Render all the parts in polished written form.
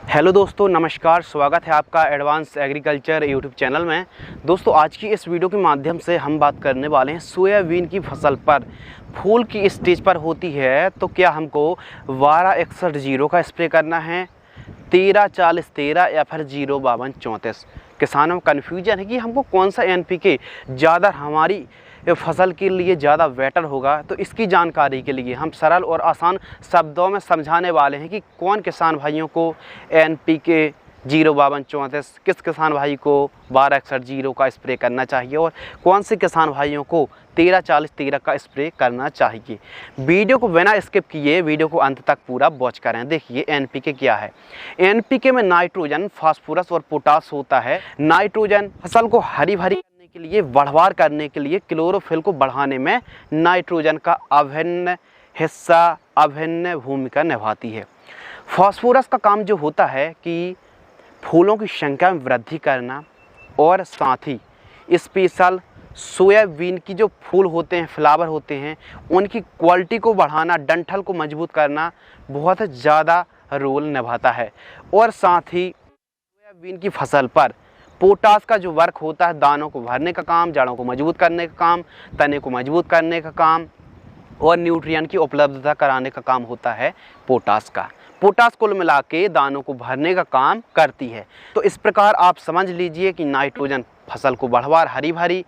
Hello दोस्तों, नमस्कार। स्वागत है आपका एडवांस एग्रीकल्चर यूट्यूब चैनल में। दोस्तों, आज की इस वीडियो के माध्यम से हम बात करने वाले हैं सोयाबीन की फसल पर फूल की स्टेज पर होती है तो क्या हमको 1261 का स्प्रे करना है, 1340 या फिर 05234। किसानों में कन्फ्यूजन है कि हमको कौन सा एनपीके ज़्यादा हमारी फसल के लिए ज़्यादा बेटर होगा। तो इसकी जानकारी के लिए हम सरल और आसान शब्दों में समझाने वाले हैं कि कौन किसान भाइयों को एनपीके 05234, किस किसान भाई को 1261 का स्प्रे करना चाहिए और कौन से किसान भाइयों को 1340 का स्प्रे करना चाहिए। वीडियो को बिना स्किप किए वीडियो को अंत तक पूरा वॉच करें। देखिए एनपीके क्या है। एनपीके में नाइट्रोजन, फास्फोरस और पोटास होता है। नाइट्रोजन फसल को हरी भरी के लिए, बढ़वार करने के लिए, क्लोरोफिल को बढ़ाने में नाइट्रोजन का अभिन्न हिस्सा, अभिन्न भूमिका निभाती है। फास्फोरस का काम जो होता है कि फूलों की संख्या में वृद्धि करना और साथ ही स्पेशल सोयाबीन की जो फूल होते हैं, फ्लावर होते हैं, उनकी क्वालिटी को बढ़ाना, डंठल को मजबूत करना बहुत ज़्यादा रोल निभाता है। और साथ ही सोयाबीन की फसल पर पोटास का जो वर्क होता है, दानों को भरने का काम, जड़ों को मजबूत करने का काम, तने को मजबूत करने का काम और न्यूट्रिएंट की उपलब्धता कराने का काम होता है पोटास का। पोटास कुल मिला के दानों को भरने का काम करती है। तो इस प्रकार आप समझ लीजिए कि नाइट्रोजन फसल को बढ़वार, हरी भरी,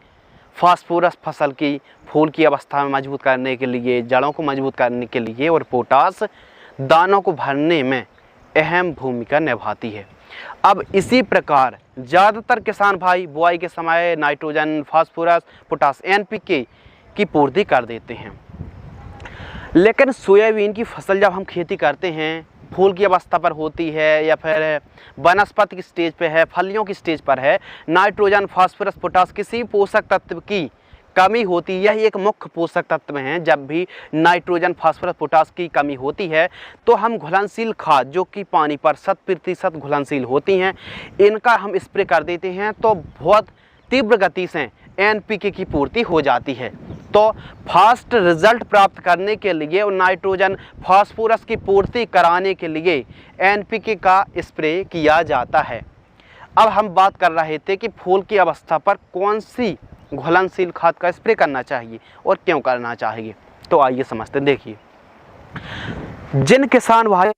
फास्फोरस फसल की फूल की अवस्था में मजबूत करने के लिए, जड़ों को मजबूत करने के लिए, और पोटास दानों को भरने में अहम भूमिका निभाती है। अब इसी प्रकार ज़्यादातर किसान भाई बुआई के समय नाइट्रोजन, फास्फोरस, पोटास, एनपीके की पूर्ति कर देते हैं। लेकिन सोयाबीन की फसल जब हम खेती करते हैं, फूल की अवस्था पर होती है या फिर वनस्पति की स्टेज पे है, फलियों की स्टेज पर है, नाइट्रोजन, फास्फोरस, पोटास किसी पोषक तत्व की कमी होती है। यह एक मुख्य पोषक तत्व हैं। जब भी नाइट्रोजन, फास्फोरस, पोटास की कमी होती है तो हम घुलनशील खाद जो कि पानी पर 100% घुलनशील होती हैं, इनका हम स्प्रे कर देते हैं तो बहुत तीव्र गति से एनपीके की पूर्ति हो जाती है। तो फास्ट रिजल्ट प्राप्त करने के लिए और नाइट्रोजन, फास्फोरस की पूर्ति कराने के लिए एनपीके का स्प्रे किया जाता है। अब हम बात कर रहे थे कि फूल की अवस्था पर कौन सी घुलनशील खाद का स्प्रे करना चाहिए और क्यों करना चाहिए। तो आइए समझते हैं। देखिए, जिन किसान भाई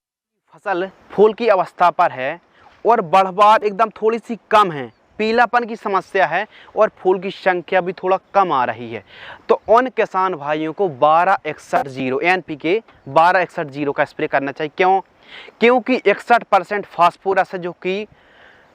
फसल फूल की अवस्था पर है और बढ़वार एकदम थोड़ी सी कम है, पीलापन की समस्या है और फूल की संख्या भी थोड़ा कम आ रही है, तो उन किसान भाइयों को 1261 एनपीके 1261 का स्प्रे करना चाहिए। क्यों? क्योंकि 61% फास्फोरस है जो कि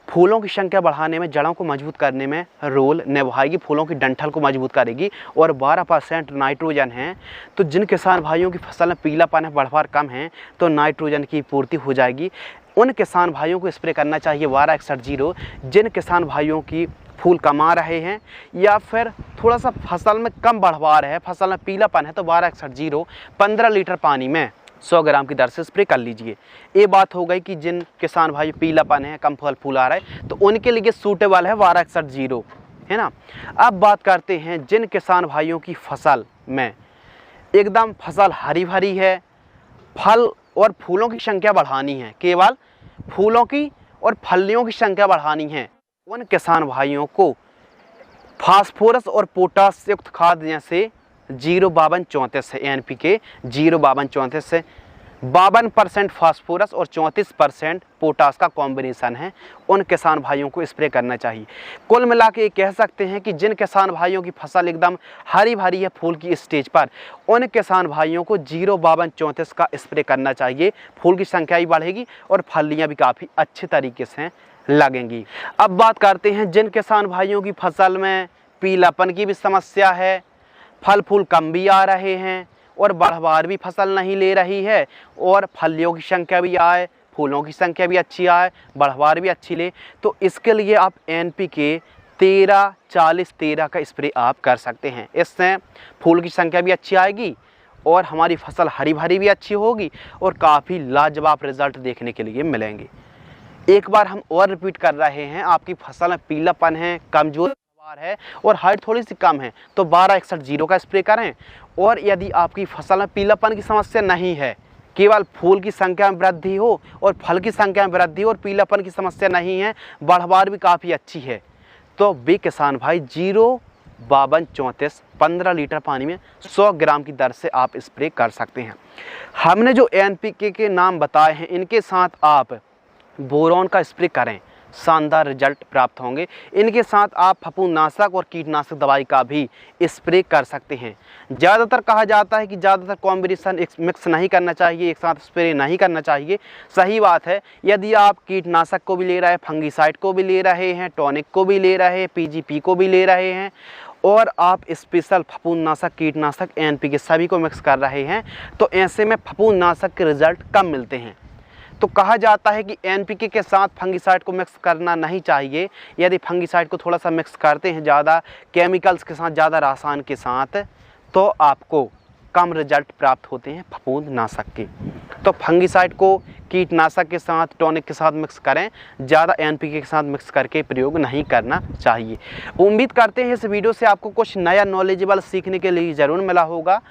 फूलों की संख्या बढ़ाने में, जड़ों को मजबूत करने में रोल निभाएगी, फूलों की डंठल को मजबूत करेगी, और 12% नाइट्रोजन है। तो जिन किसान भाइयों की फसल में पीलापन है, बढ़वार कम है, तो नाइट्रोजन की पूर्ति हो जाएगी। उन किसान भाइयों को स्प्रे करना चाहिए 1261। जिन किसान भाइयों की फूल कम आ रहे हैं या फिर थोड़ा सा फसल में कम बढ़वार है, फसल में पीलापन है, तो 1261 15 लीटर पानी में 100 ग्राम की दर से स्प्रे कर लीजिए। ये बात हो गई कि जिन किसान भाई पीलापन है, कम फल फूल आ रहा है, तो उनके लिए सूटेबल है 1261, है ना। अब बात करते हैं जिन किसान भाइयों की फसल में एकदम फसल हरी भरी है, फल और फूलों की संख्या बढ़ानी है, केवल फूलों की और फलियों की संख्या बढ़ानी है, उन किसान भाइयों को फास्फोरस और पोटास युक्त खाद जैसे 05234 है। एनपीके 05234 से 52% फास्फोरस और 34% पोटास का कॉम्बिनेशन है, उन किसान भाइयों को स्प्रे करना चाहिए। कुल मिला के कह सकते हैं कि जिन किसान भाइयों की फसल एकदम हरी भरी है फूल की स्टेज पर, उन किसान भाइयों को 05234 का स्प्रे करना चाहिए। फूल की संख्या भी बढ़ेगी और फलियाँ भी काफ़ी अच्छे तरीके से लगेंगी। अब बात करते हैं जिन किसान भाइयों की फसल में पीलापन की भी समस्या है, फल फूल कम भी आ रहे हैं और बढ़वार भी फसल नहीं ले रही है, और फलियों की संख्या भी आए, फूलों की संख्या भी अच्छी आए, बढ़वार भी अच्छी ले, तो इसके लिए आप एनपीके 1340 का स्प्रे आप कर सकते हैं। इससे फूल की संख्या भी अच्छी आएगी और हमारी फसल हरी भरी भी अच्छी होगी और काफ़ी लाजवाब रिजल्ट देखने के लिए मिलेंगे। एक बार हम और रिपीट कर रहे हैं, आपकी फसल में पीलापन है, कमजोर है और हाइट थोड़ी सी कम है, तो 1261 का स्प्रे करें। और यदि आपकी फसल में पीलापन की समस्या नहीं है, केवल फूल की संख्या में वृद्धि हो और फल की संख्या में वृद्धि हो और पीलापन की समस्या नहीं है, बढ़वार भी काफ़ी अच्छी है, तो वे किसान भाई 05234 15 लीटर पानी में 100 ग्राम की दर से आप स्प्रे कर सकते हैं। हमने जो NPK के नाम बताए हैं, इनके साथ आप बोरॉन का स्प्रे करें, शानदार रिजल्ट प्राप्त होंगे। इनके साथ आप फफूंदनाशक और कीटनाशक दवाई का भी स्प्रे कर सकते हैं। ज़्यादातर कहा जाता है कि ज़्यादातर कॉम्बिनेशन मिक्स नहीं करना चाहिए, एक साथ स्प्रे नहीं करना चाहिए। सही बात है, यदि आप कीटनाशक को भी ले रहे हैं, फंगीसाइड को भी ले रहे हैं, टॉनिक को भी ले रहे हैं, PGP को भी ले रहे हैं और आप स्पेशल फफूंदनाशक, कीटनाशक, NPK सभी को मिक्स कर रहे हैं, तो ऐसे में फफूंदनाशक के रिजल्ट कम मिलते हैं। तो कहा जाता है कि NPK के साथ फंगीसाइड को मिक्स करना नहीं चाहिए। यदि फंगीसाइड को थोड़ा सा मिक्स करते हैं ज़्यादा केमिकल्स के साथ, ज़्यादा रसायन के साथ, तो आपको कम रिजल्ट प्राप्त होते हैं फफूंदनाशक के। तो फंगीसाइड को कीटनाशक के साथ, टॉनिक के साथ मिक्स करें, ज़्यादा NPK के साथ मिक्स करके प्रयोग नहीं करना चाहिए। उम्मीद करते हैं इस वीडियो से आपको कुछ नया नॉलेजेबल सीखने के लिए ज़रूर मिला होगा।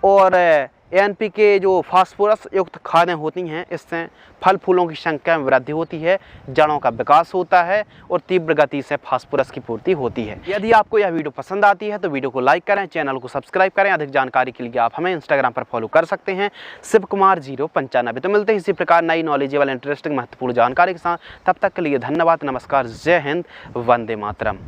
और NPK जो फास्फोरस युक्त खादें होती हैं, इससे फल फूलों की संख्या में वृद्धि होती है, जड़ों का विकास होता है और तीव्र गति से फास्फोरस की पूर्ति होती है। यदि आपको यह वीडियो पसंद आती है तो वीडियो को लाइक करें, चैनल को सब्सक्राइब करें। अधिक जानकारी के लिए आप हमें इंस्टाग्राम पर फॉलो कर सकते हैं, शिवकुमार 095। तो मिलते हैं इसी प्रकार नई नॉलेजेबल, इंटरेस्टिंग, महत्वपूर्ण जानकारी के साथ। तब तक के लिए धन्यवाद, नमस्कार, जय हिंद, वंदे मातरम।